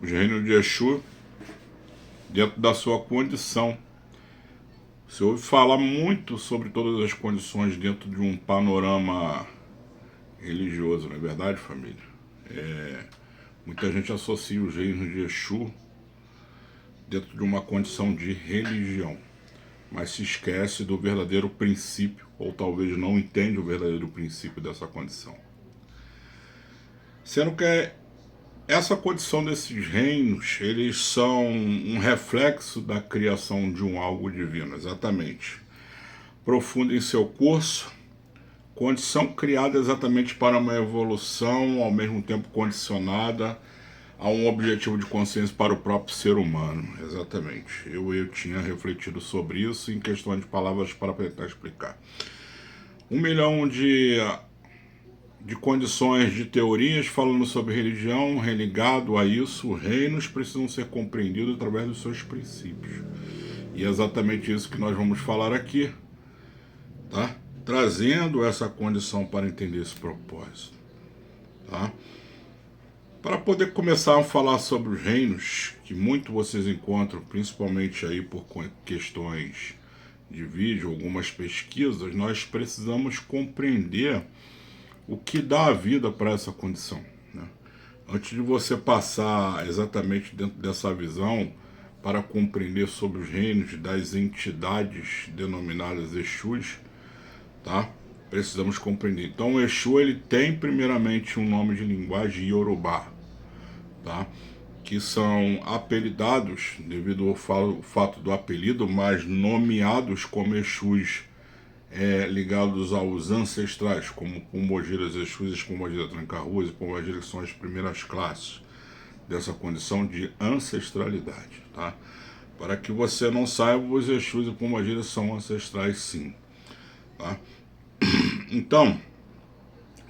os reinos de Exu dentro da sua condição. Você ouve falar muito sobre todas as condições dentro de um panorama religioso, não é verdade, família? Muita gente associa os reinos de Exu dentro de uma condição de religião, mas se esquece do verdadeiro princípio, ou talvez não entende o verdadeiro princípio dessa condição. Sendo que essa condição desses reinos, eles são um reflexo da criação de um algo divino, exatamente. Profundo em seu curso, condição criada exatamente para uma evolução, ao mesmo tempo condicionada a um objetivo de consciência para o próprio ser humano, exatamente. Eu tinha refletido sobre isso em questão de palavras para tentar explicar. 1 milhão de condições, de teorias falando sobre religião, religado a isso, reinos precisam ser compreendidos através dos seus princípios. E é exatamente isso que nós vamos falar aqui, tá? Trazendo essa condição para entender esse propósito, tá? Para poder começar a falar sobre os reinos, que muito vocês encontram, principalmente aí por questões de vídeo, algumas pesquisas, nós precisamos compreender o que dá a vida para essa condição, né? Antes de você passar exatamente dentro dessa visão para compreender sobre os reinos das entidades denominadas Exus, tá? Precisamos compreender. Então o Exu, ele tem primeiramente um nome de linguagem Yorubá, tá? Que são apelidados devido ao fato do apelido, mas nomeados como Exus ligados aos ancestrais, como Pombogiras Exus, Pombogira Tranca-Ruas e Pombogira, que são as primeiras classes dessa condição de ancestralidade, tá? Para que você não saiba, os Exus e Pombogiras são ancestrais, sim, tá? Então,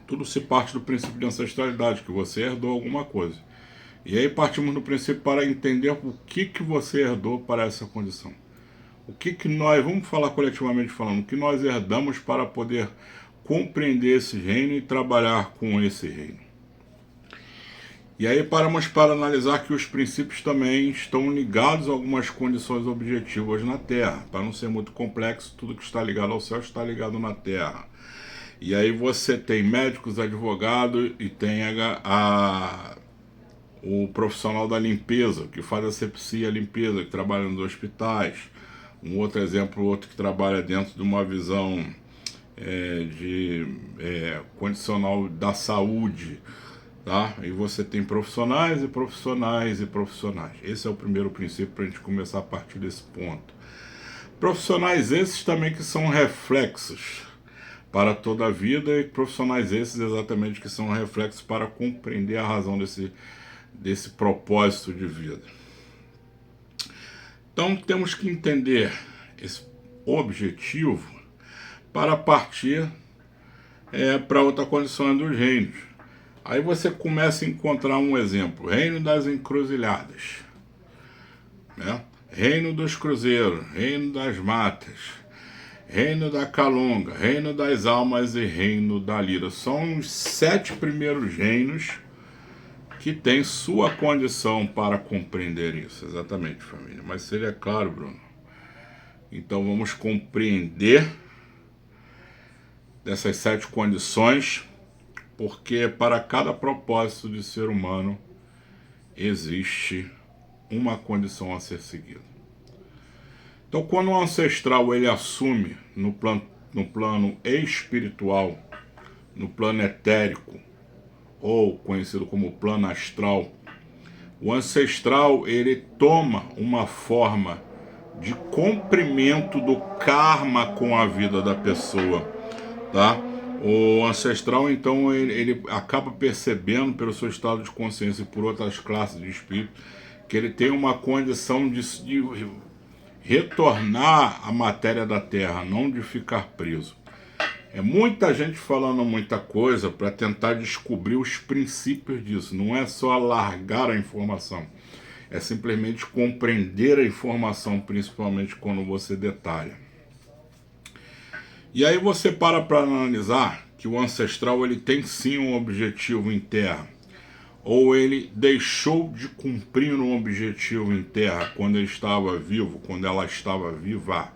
tudo se parte do princípio de ancestralidade, que você herdou alguma coisa. E aí partimos do princípio para entender o que você herdou para essa condição. O que nós, vamos falar coletivamente falando, o que nós herdamos para poder compreender esse reino e trabalhar com esse reino. E aí paramos para analisar que os princípios também estão ligados a algumas condições objetivas na Terra. Para não ser muito complexo, tudo que está ligado ao céu está ligado na Terra. E aí você tem médicos, advogados e tem o profissional da limpeza, que faz asepsia e limpeza, que trabalha nos hospitais. Um outro exemplo, outro que trabalha dentro de uma visão condicional da saúde, tá? E você tem profissionais e profissionais e profissionais. Esse é o primeiro princípio para a gente começar a partir desse ponto. Profissionais esses também que são reflexos para toda a vida, e profissionais esses exatamente que são reflexos para compreender a razão desse propósito de vida. Então temos que entender esse objetivo para partir para outra condição dos reinos. Aí você começa a encontrar um exemplo: reino das encruzilhadas, né? Reino dos cruzeiros, reino das matas, reino da calunga, reino das almas e reino da lira. São os 7 primeiros reinos que tem sua condição para compreender isso. Exatamente, família. Mas seria claro, Bruno. Então vamos compreender dessas 7 condições, porque para cada propósito de ser humano existe uma condição a ser seguida. Então quando o ancestral ele assume no plano espiritual, no plano etérico, ou conhecido como plano astral, o ancestral ele toma uma forma de comprimento do karma com a vida da pessoa, tá? O ancestral então ele acaba percebendo pelo seu estado de consciência e por outras classes de espírito que ele tem uma condição de retornar à matéria da Terra, não de ficar preso. É muita gente falando muita coisa para tentar descobrir os princípios disso. Não é só largar a informação. É simplesmente compreender a informação, principalmente quando você detalha. E aí você para analisar que o ancestral ele tem sim um objetivo em terra. ou ele deixou de cumprir um objetivo em terra quando ele estava vivo, quando ela estava viva,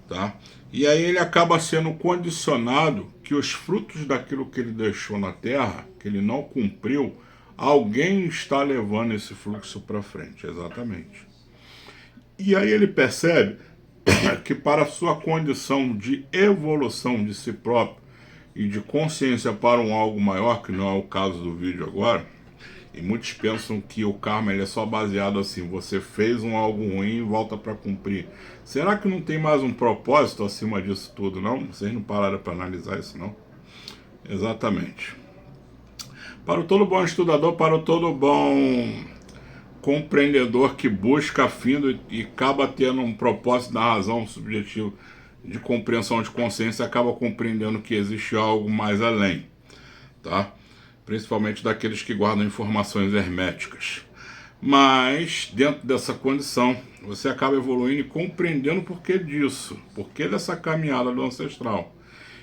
tá? E aí ele acaba sendo condicionado que os frutos daquilo que ele deixou na terra, que ele não cumpriu, alguém está levando esse fluxo para frente, exatamente. E aí ele percebe que para a sua condição de evolução de si próprio e de consciência para um algo maior, que não é o caso do vídeo agora, e muitos pensam que o karma ele é só baseado assim, você fez um algo ruim e volta para cumprir. Será que não tem mais um propósito acima disso tudo, não? Vocês não pararam para analisar isso, não? Exatamente. Para o todo bom estudador, para o todo bom compreendedor que busca afindo e acaba tendo um propósito da razão subjetivo de compreensão de consciência, acaba compreendendo que existe algo mais além, tá? Principalmente daqueles que guardam informações herméticas. Mas, dentro dessa condição, você acaba evoluindo e compreendendo o porquê disso, porquê dessa caminhada do ancestral.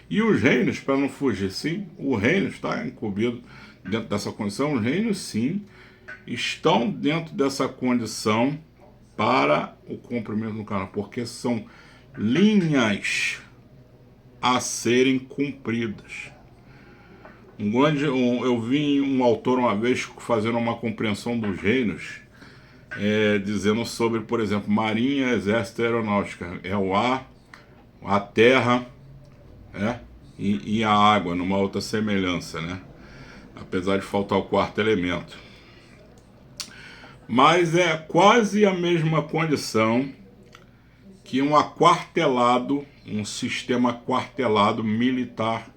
E os reinos, para não fugir, sim, o reino está incumbido dentro dessa condição, os reinos, sim, estão dentro dessa condição para o cumprimento do karma, porque são linhas a serem cumpridas. Eu vi um autor uma vez fazendo uma compreensão dos reinos, dizendo sobre, por exemplo, marinha, exército e aeronáutica. É o ar, a terra, e a água, numa outra semelhança, né? Apesar de faltar o quarto elemento. Mas é quase a mesma condição que um aquartelado, um sistema aquartelado militar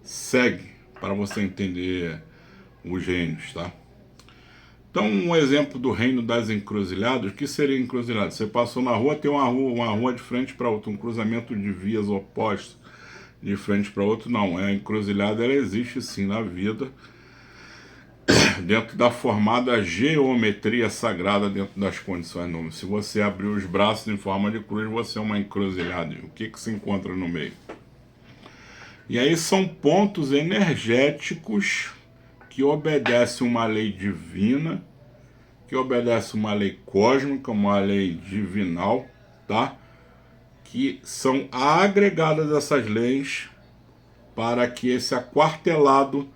segue, para você entender os reinos, tá? Então, um exemplo do reino das encruzilhadas, o que seria encruzilhada? Você passou na rua, tem uma rua de frente para outra, um cruzamento de vias opostas de frente para outra. Não, a encruzilhada ela existe sim na vida, dentro da formada geometria sagrada, dentro das condições números. Se você abrir os braços em forma de cruz, você é uma encruzilhada. O que se encontra no meio? E aí são pontos energéticos que obedecem uma lei divina, que obedecem uma lei cósmica, uma lei divinal, tá? Que são agregadas essas leis para que esse aquartelado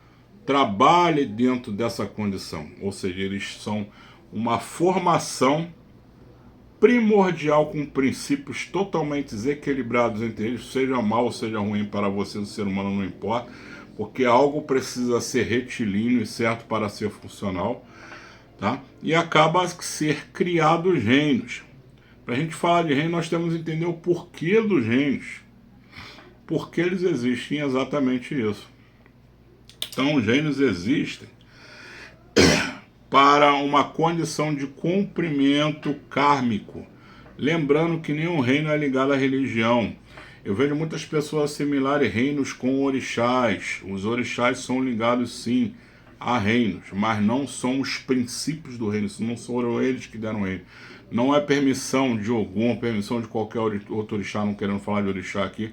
trabalhe dentro dessa condição. Ou seja, eles são uma formação primordial com princípios totalmente desequilibrados entre eles, seja mal ou seja ruim para você, o ser humano, não importa, porque algo precisa ser retilíneo e certo para ser funcional, tá? E acaba a ser criados reinos. Para a gente falar de reino, nós temos que entender o porquê dos reinos, porque eles existem, exatamente isso. Então, os reinos existem para uma condição de cumprimento kármico. Lembrando que nenhum reino é ligado à religião. Eu vejo muitas pessoas assimilarem reinos com orixás. Os orixás são ligados sim a reinos, mas não são os princípios do reino, não foram eles que deram reino. Não é permissão de Ogum, permissão de qualquer outro orixá, não querendo falar de orixá aqui,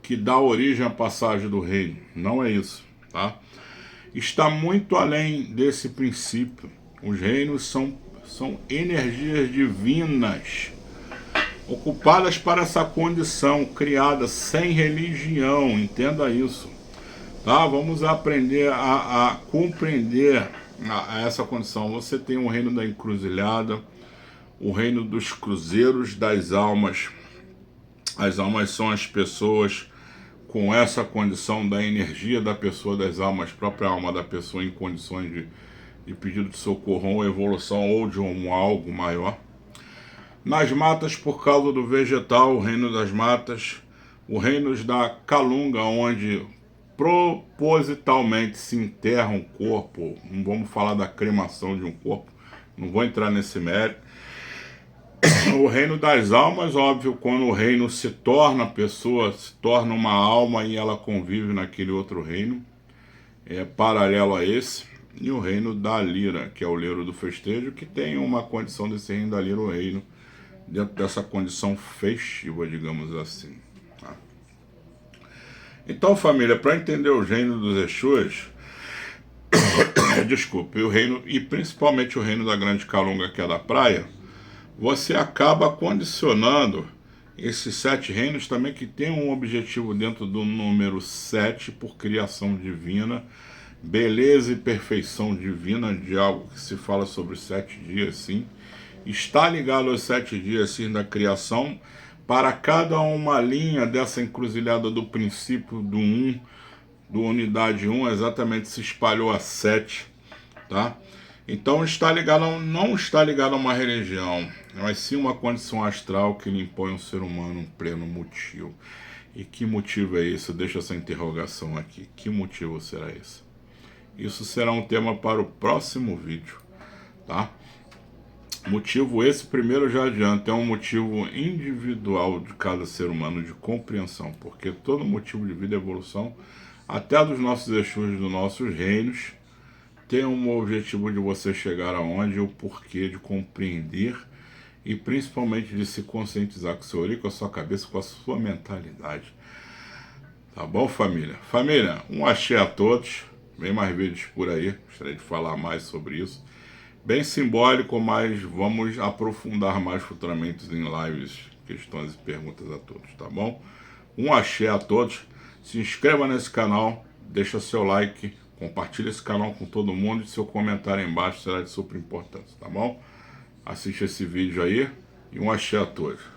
que dá origem à passagem do reino. Não é isso, tá? Está muito além desse princípio. Os reinos são energias divinas, ocupadas para essa condição, criada sem religião, entenda isso. Tá? Vamos aprender a compreender essa condição. Você tem o reino da encruzilhada, o reino dos cruzeiros das almas. As almas são as pessoas com essa condição da energia da pessoa, das almas, própria alma da pessoa em condições de pedido de socorro ou evolução ou de algo maior. Nas matas, por causa do vegetal, o reino das matas, o reino da calunga, onde propositalmente se enterra um corpo, não vamos falar da cremação de um corpo, não vou entrar nesse mérito. O reino das almas, óbvio, quando o reino se torna pessoa, se torna uma alma e ela convive naquele outro reino, é paralelo a esse. E o reino da lira, que é o leiro do festejo, que tem uma condição desse reino da lira, o reino dentro dessa condição festiva, digamos assim. Tá? Então, família, para entender o reino dos Exus, Desculpe, o reino, e principalmente o reino da Grande Calunga, que é da praia, você acaba condicionando esses 7 reinos também, que tem um objetivo dentro do número 7 por criação divina, beleza e perfeição divina, de algo que se fala sobre os 7 dias, sim. Está ligado aos 7 dias, sim, da criação, para cada uma linha dessa encruzilhada do princípio do 1, do unidade 1, exatamente se espalhou a 7, tá? Então está ligado não está ligado a uma religião, mas sim uma condição astral que lhe impõe um ser humano um pleno motivo. E que motivo é esse? Deixa essa interrogação aqui. Que motivo será esse? Isso será um tema para o próximo vídeo, tá? Motivo esse, primeiro eu já adianto, é um motivo individual de cada ser humano, de compreensão, porque todo motivo de vida e evolução, até dos nossos Exus, dos nossos reinos, tem um objetivo de você chegar aonde, o porquê, de compreender e principalmente de se conscientizar com o seu olho, com a sua cabeça, com a sua mentalidade. Tá bom, família? Família, um axé a todos. Vem mais vídeos por aí, gostaria de falar mais sobre isso. Bem simbólico, mas vamos aprofundar mais futuramente em lives, questões e perguntas a todos, tá bom? Um axé a todos. Se inscreva nesse canal, deixa seu like, compartilha esse canal com todo mundo e seu comentário aí embaixo será de super importância, tá bom? Assiste esse vídeo aí e um axé a todos.